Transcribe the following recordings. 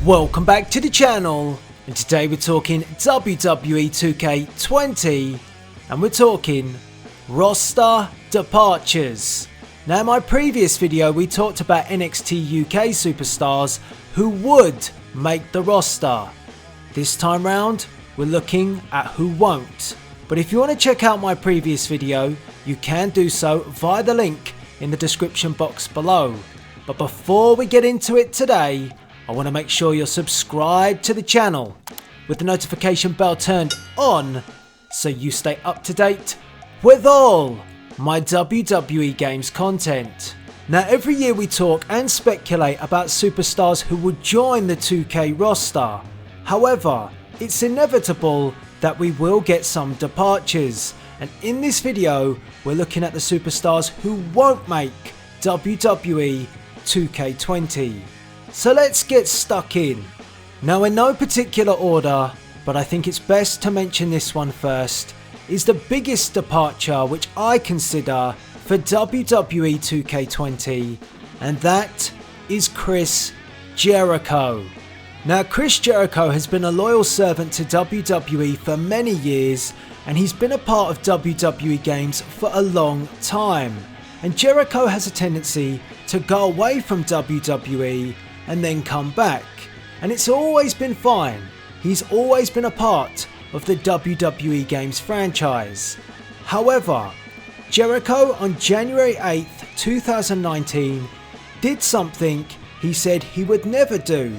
Welcome back to the channel, and today we're talking WWE 2K20 and we're talking roster departures. Now in my previous video we talked about NXT UK superstars who would make the roster. This time round we're looking at who won't. But if you want to check out my previous video, you can do so via the link in the description box below. But before we get into it today, I want to make sure you're subscribed to the channel with the notification bell turned on so you stay up to date with all my WWE games content. Now every year we talk and speculate about superstars who will join the 2K roster. However, it's inevitable that we will get some departures, and in this video we're looking at the superstars who won't make WWE 2K20. So let's get stuck in. Now in no particular order, but I think it's best to mention this one first, is the biggest departure which I consider for WWE 2K20, and that is Chris Jericho. Now Chris Jericho has been a loyal servant to WWE for many years, and he's been a part of WWE games for a long time. And Jericho has a tendency to go away from WWE and then come back, and it's always been fine. He's always been a part of the WWE games franchise. However, Jericho on January 8th 2019 did something he said he would never do.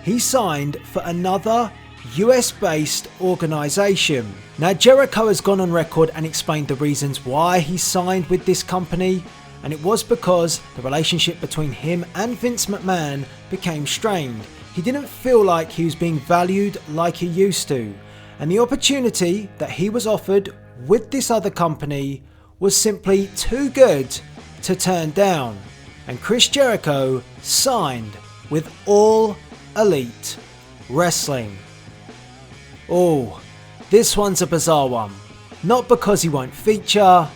He signed for another US based organisation. Now Jericho has gone on record and explained the reasons why he signed with this company, and it was because the relationship between him and Vince McMahon became strained. He didn't feel like he was being valued like he used to, and the opportunity that he was offered with this other company was simply too good to turn down, and Chris Jericho signed with All Elite Wrestling. Oh, this one's a bizarre one. Not because he won't feature,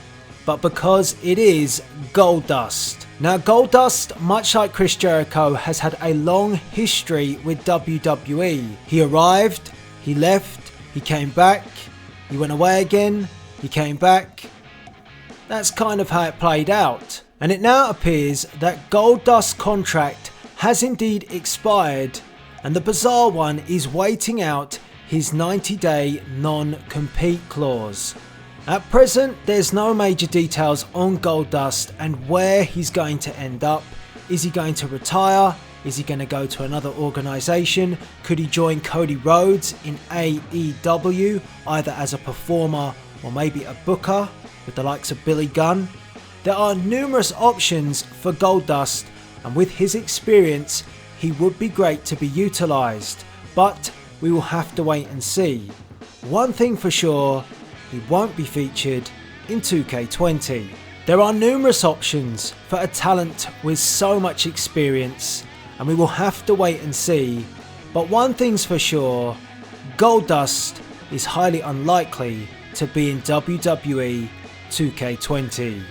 but because it is Goldust. Now Goldust, much like Chris Jericho, has had a long history with WWE. He arrived, he left, he came back, he went away again, he came back. That's kind of how it played out. And it now appears that Goldust's contract has indeed expired, and the bizarre one is waiting out his 90-day non-compete clause. At present, there's no major details on Goldust and where he's going to end up. Is he going to retire? Is he going to go to another organisation? Could he join Cody Rhodes in AEW, either as a performer or maybe a booker with the likes of Billy Gunn? There are numerous options for Goldust, and with his experience, he would be great to be utilised, but we will have to wait and see. One thing for sure, he won't be featured in 2K20. There are numerous options for a talent with so much experience, and we will have to wait and see, but one thing's for sure, Goldust is highly unlikely to be in WWE 2K20.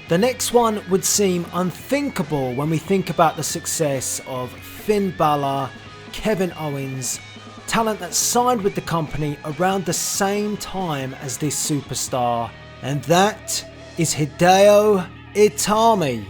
The next one would seem unthinkable when we think about the success of Finn Balor, Kevin Owens, talent that signed with the company around the same time as this superstar, and that is Hideo Itami.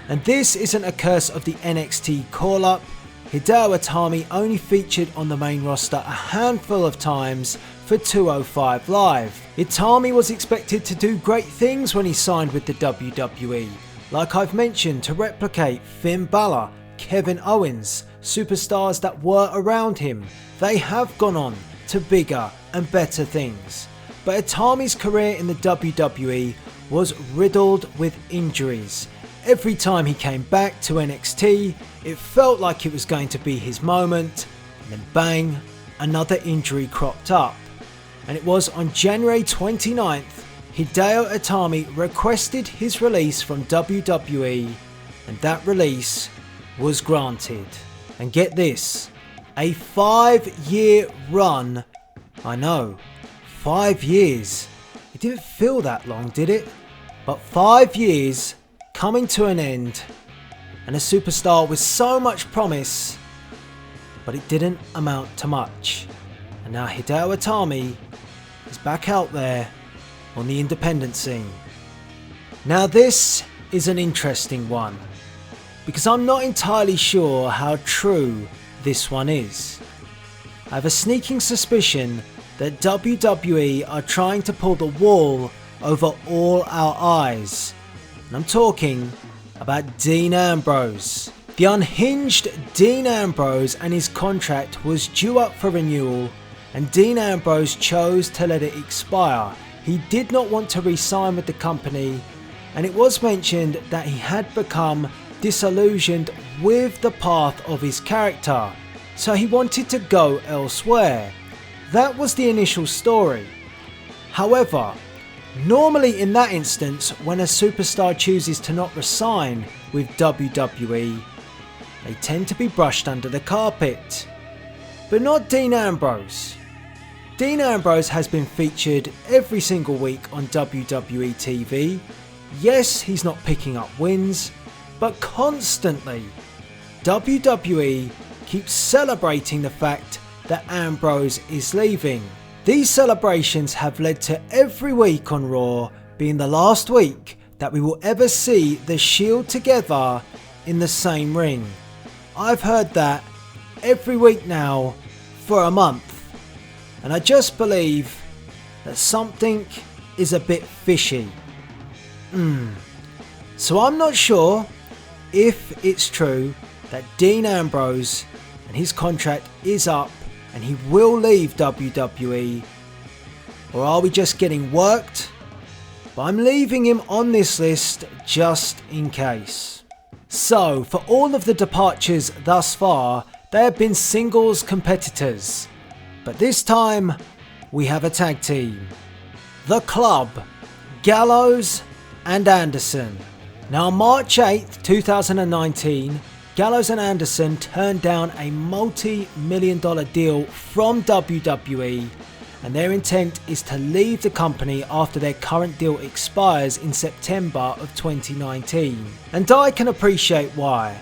And this isn't a curse of the NXT call-up. Hideo Itami only featured on the main roster a handful of times for 205 Live. Itami was expected to do great things when he signed with the WWE, like I've mentioned, to replicate Finn Balor, Kevin Owens, superstars that were around him. They have gone on to bigger and better things. But Itami's career in the WWE was riddled with injuries. Every time he came back to NXT, it felt like it was going to be his moment, and then bang, another injury cropped up. And it was on January 29th, Hideo Itami requested his release from WWE, and that release was granted. And get this, a 5-year run. I know, 5 years. It didn't feel that long, did it? But 5 years coming to an end, and a superstar with so much promise but it didn't amount to much. And now Hideo Itami is back out there on the independent scene. Now this is an interesting one, because I'm not entirely sure how true this one is. I have a sneaking suspicion that WWE are trying to pull the wool over all our eyes. And I'm talking about Dean Ambrose. The unhinged Dean Ambrose and his contract was due up for renewal, and Dean Ambrose chose to let it expire. He did not want to re-sign with the company, and it was mentioned that he had become disillusioned with the path of his character, so he wanted to go elsewhere. That was the initial story. However, normally in that instance, when a superstar chooses to not resign with WWE, they tend to be brushed under the carpet. But not Dean Ambrose. Dean Ambrose has been featured every single week on WWE TV. Yes, he's not picking up wins, but constantly WWE keeps celebrating the fact that Ambrose is leaving. These celebrations have led to every week on Raw being the last week that we will ever see the Shield together in the same ring. I've heard that every week now for a month, and I just believe that something is a bit fishy. So I'm not sure if it's true that Dean Ambrose and his contract is up and he will leave WWE, or are we just getting worked? But I'm leaving him on this list just in case. So for all of the departures thus far, they have been singles competitors, but this time we have a tag team. The Club, Gallows and Anderson. Now on March 8th, 2019, Gallows and Anderson turned down a multi-million-dollar deal from WWE, and their intent is to leave the company after their current deal expires in September of 2019. And I can appreciate why.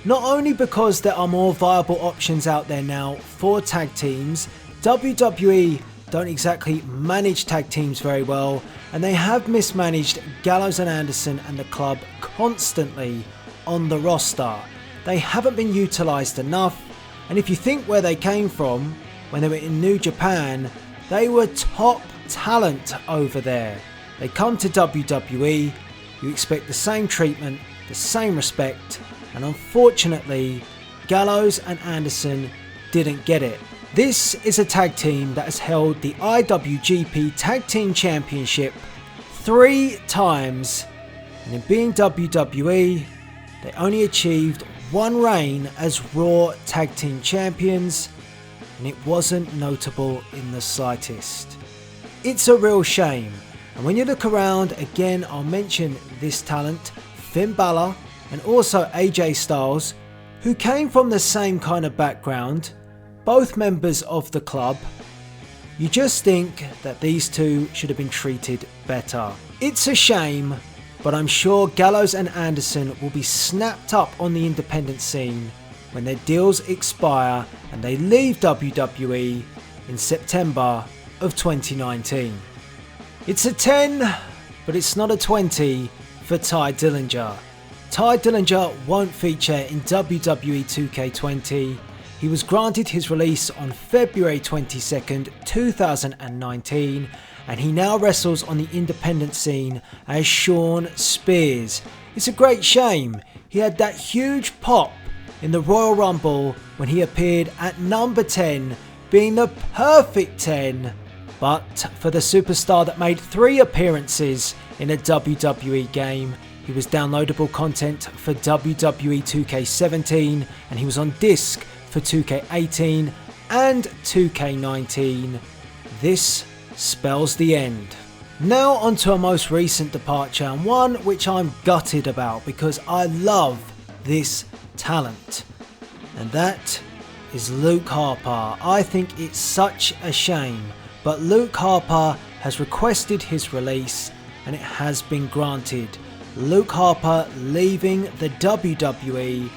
Not only because there are more viable options out there now for tag teams, WWE don't exactly manage tag teams very well, and they have mismanaged Gallows and Anderson and the Club constantly on the roster. They haven't been utilised enough, and if you think where they came from when they were in New Japan, they were top talent over there. They come to WWE, you expect the same treatment, the same respect, and unfortunately Gallows and Anderson didn't get it. This is a tag team that has held the IWGP Tag Team Championship 3 times, and in being WWE, they only achieved one reign as Raw Tag Team Champions, and it wasn't notable in the slightest. It's a real shame, and when you look around again, I'll mention this talent, Finn Balor and also AJ Styles, who came from the same kind of background, both members of the Club. You just think that these two should have been treated better. It's a shame, but I'm sure Gallows and Anderson will be snapped up on the independent scene when their deals expire and they leave WWE in September of 2019. It's a 10, but it's not a 20 for Ty Dillinger. Ty Dillinger won't feature in WWE 2K20. He was granted his release on February 22nd, 2019, and he now wrestles on the independent scene as Shawn Spears. It's a great shame. He had that huge pop in the Royal Rumble when he appeared at number 10, being the perfect 10. But for the superstar that made 3 appearances in a WWE game, he was downloadable content for WWE 2K17, and he was on disc for 2K18 and 2K19. This spells the end. Now onto a most recent departure, and one which I'm gutted about because I love this talent, and that is Luke Harper. I think it's such a shame, but Luke Harper has requested his release and it has been granted. Luke Harper leaving the WWE,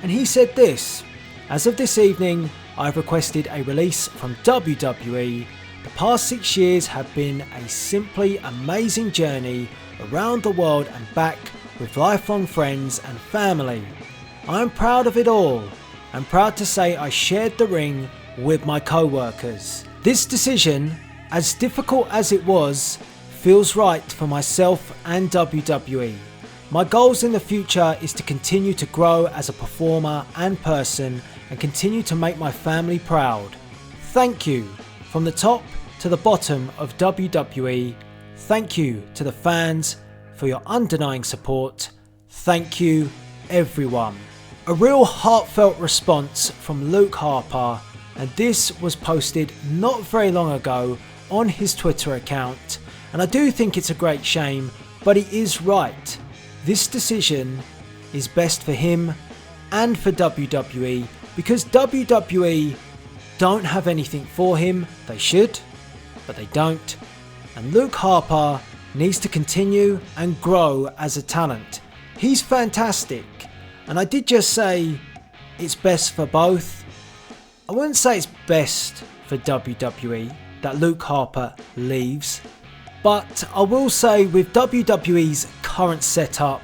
and he said this: "As of this evening, I've requested a release from WWE. The past 6 years have been a simply amazing journey around the world and back with lifelong friends and family. I'm proud of it all. I'm proud to say I shared the ring with my co-workers. This decision, as difficult as it was, feels right for myself and WWE. My goals in the future is to continue to grow as a performer and person and continue to make my family proud. Thank you from the top to the bottom of WWE. Thank you to the fans for your undenying support. Thank you everyone. A real heartfelt response from Luke Harper, and this was posted not very long ago on his Twitter account, and I do think it's a great shame, but he is right. This decision is best for him and for WWE because WWE don't have anything for him. They should, but they don't. And Luke Harper needs to continue and grow as a talent. He's fantastic. And I did just say it's best for both. I wouldn't say it's best for WWE that Luke Harper leaves. But I will say with WWE's current setup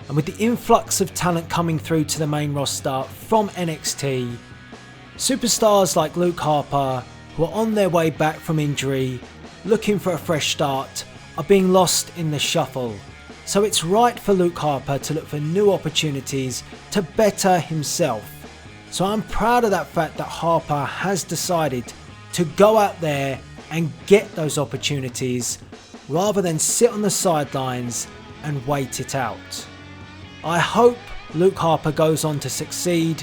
and with the influx of talent coming through to the main roster from NXT, superstars like Luke Harper who are on their way back from injury, looking for a fresh start, are being lost in the shuffle. So it's right for Luke Harper to look for new opportunities to better himself. So I'm proud of that fact that Harper has decided to go out there and get those opportunities rather than sit on the sidelines and wait it out. I hope Luke Harper goes on to succeed,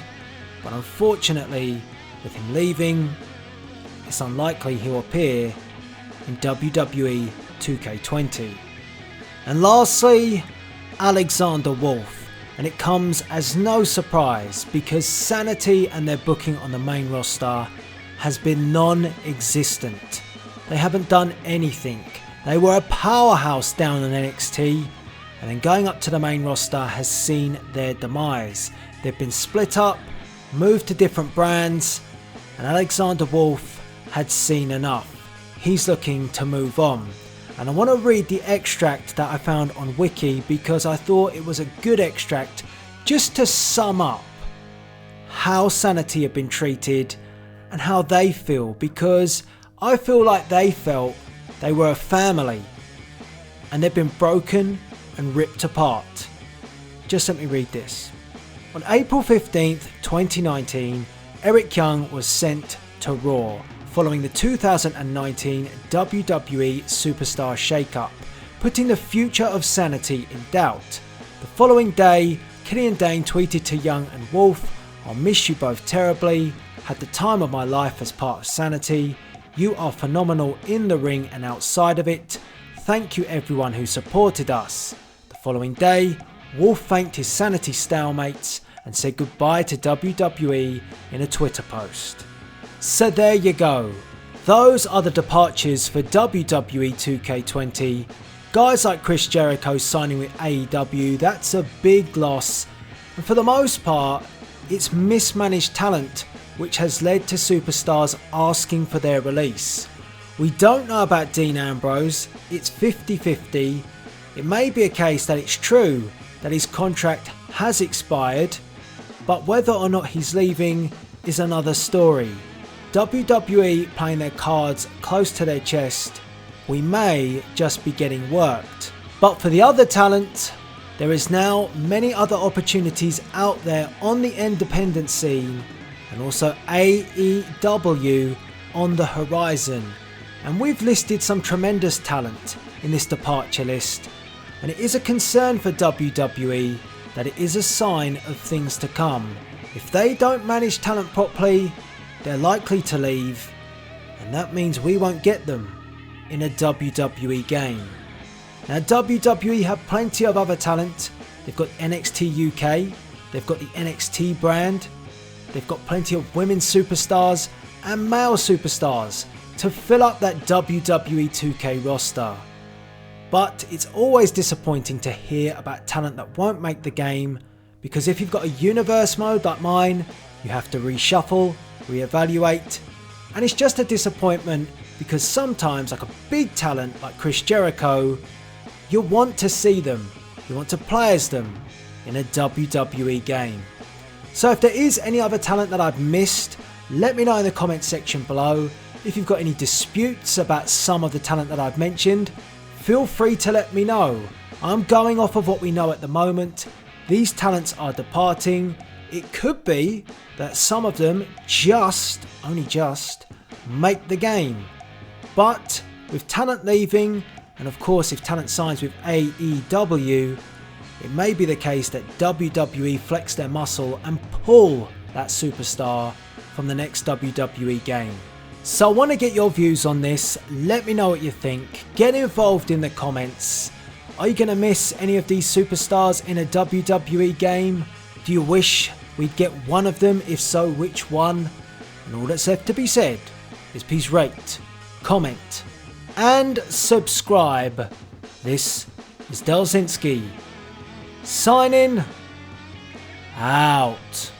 but unfortunately with him leaving, it's unlikely he'll appear in WWE 2K20. And lastly, Alexander Woolf, and it comes as no surprise because Sanity and their booking on the main roster has been non-existent. They haven't done anything. They were a powerhouse down in NXT, and then going up to the main roster has seen their demise. They've been split up, moved to different brands, and Alexander Woolf had seen enough. He's looking to move on. And I want to read the extract that I found on Wiki because I thought it was a good extract just to sum up how Sanity have been treated and how they feel, because I feel like they felt they were a family and they've been broken and ripped apart. Just let me read this. On April 15th, 2019, Eric Young was sent to Raw following the 2019 WWE Superstar Shakeup, putting the future of Sanity in doubt. The following day, Killian Dane tweeted to Young and Woolf, "I'll miss you both terribly, had the time of my life as part of Sanity. You are phenomenal in the ring and outside of it. Thank you everyone who supported us." The following day, Woolf thanked his Sanity stalemates and said goodbye to WWE in a Twitter post. So there you go. Those are the departures for WWE 2K20. Guys like Chris Jericho signing with AEW, that's a big loss. And for the most part, it's mismanaged talent which has led to superstars asking for their release. We don't know about Dean Ambrose, it's 50-50. It may be a case that it's true that his contract has expired, but whether or not he's leaving is another story. WWE playing their cards close to their chest, we may just be getting worked. But for the other talent, there is now many other opportunities out there on the independent scene and also AEW on the horizon. And we've listed some tremendous talent in this departure list, and it is a concern for WWE that it is a sign of things to come. If they don't manage talent properly, they're likely to leave, and that means we won't get them in a WWE game. Now WWE have plenty of other talent. They've got NXT UK, they've got the NXT brand, they've got plenty of women's superstars and male superstars to fill up that WWE 2K roster. But it's always disappointing to hear about talent that won't make the game, because if you've got a universe mode like mine, you have to reshuffle reevaluate, and it's just a disappointment because sometimes, like a big talent like Chris Jericho, you want to see them, you want to play as them in a WWE game. So if there is any other talent that I've missed, let me know in the comment section below. If you've got any disputes about some of the talent that I've mentioned, feel free to let me know. I'm going off of what we know at the moment. These talents are departing. It could be that some of them only just, make the game. But with talent leaving, and of course if talent signs with AEW, it may be the case that WWE flex their muscle and pull that superstar from the next WWE game. So I want to get your views on this. Let me know what you think. Get involved in the comments. Are you going to miss any of these superstars in a WWE game? Do you wish we'd get one of them? If so, which one? And all that's left to be said is please rate, comment, and subscribe. This is Delzinski, signing out.